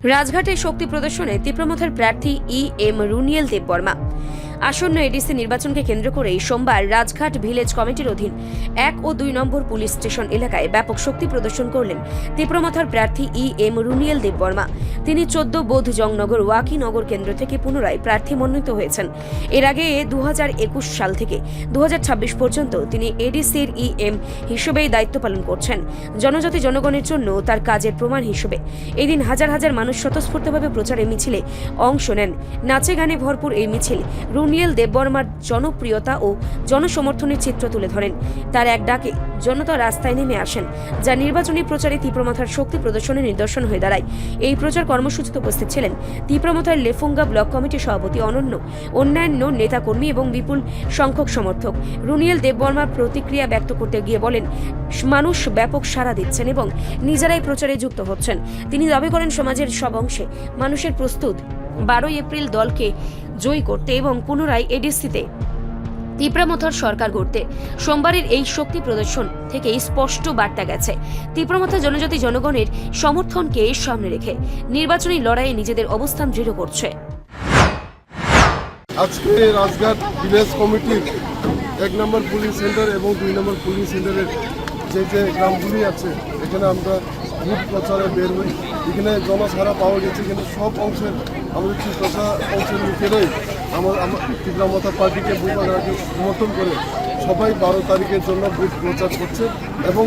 রাজঘাটে শক্তি প্রদর্শনে তীব্রমথার প্রার্থী এম রুনিয়েল দেববর্মা। আসন্ন এডিসি নির্বাচনকে কেন্দ্র করে সোমবার রাজঘাট ভিলেজ কমিটির অধীন 1 ও 2 নম্বর পুলিশ স্টেশন এলাকায় ব্যাপক শক্তি প্রদর্শন করলেন তীব্রমথার প্রার্থী এম রুনিয়েল দেববর্মা। তিনি 14 বোধজংনগর ওয়াকিনগর কেন্দ্র থেকে পুনরায় প্রার্থী মনোনীত হয়েছেন। এর আগে 2021 সাল থেকে 2026 পর্যন্ত তিনি এডিসির এম হিসেবেই দায়িত্ব পালন করছেন। জনজাতি জনগণের জন্য তার কাজের প্রমাণ হিসেবে এদিন হাজার হাজার মানুষ স্বতঃস্ফূর্তভাবে প্রচারে মিছিলে অংশ নেন। নাচে গানে ভরপুর এই মিছিল রুনিয়েল দেববর্মার জনপ্রিয়তা ও জনসমর্থনের চিত্র তুলে ধরেন। তার এক ডাকে জনতা রাস্তায় নেমে আসেন, যা নির্বাচনী প্রচারে তীব্রমথার শক্তি প্রদর্শনের নিদর্শন হয়ে দাঁড়ায়। এই প্রচার কর্মসূচিতে উপস্থিত ছিলেন তীব্রমথার লেফুঙ্গা ব্লক কমিটির সভাপতি অনন্য, অন্যান্য নেতাকর্মী এবং বিপুল সংখ্যক সমর্থক। রুনিয়েল দেববর্মার প্রতিক্রিয়া ব্যক্ত করতে গিয়ে বলেন, মানুষ ব্যাপক সাড়া দিচ্ছেন এবং নিজেরাই প্রচারে যুক্ত হচ্ছেন। তিনি দাবি করেন, সমাজের সব অংশে মানুষের প্রস্তুত 12 এপ্রিল দলকে জয়ী করতে এবং পুনরায় এডিসিতে তীব্রমথার সরকার গড়তে। সোমবারের এই শক্তি প্রদর্শন থেকে স্পষ্ট বার্তা গেছে, তীব্রমথা জনজাতি জনগণের সমর্থনকে সামনে রেখে নির্বাচনী লড়াইয়ে নিজেদের অবস্থান দৃঢ় করছে। আজকে রাজঘাট ভিলেজ কমিটির 1 নম্বর পুলিশ সেন্টার এবং 2 নম্বর পুলিশ সেন্টারের যে গ্রামগুলি আছে, এখানে আমরা ভোট প্রচারে বের হই। এখানে জনসাড়া পাওয়া গেছে, কিন্তু সব অংশের আমাদের চিত্রসা অংশের লোকেরাই আমার তীব্রমথা পার্টিকে ভোটারকে সমর্থন করে সবাই 12 তারিখের জন্য ভোট প্রচার করছে এবং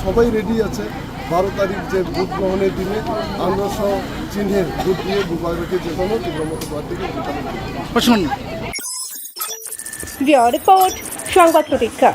সবাই রেডি আছে 12 তারিখ যে ভোট গ্রহণের দিনে আমরা সব চিহ্নে ভোট দিয়ে ভোটারকে যেকোনো তীব্রমথা পার্টিকে ভোটার। রিপোর্ট সংবাদ প্রতীক্ষা।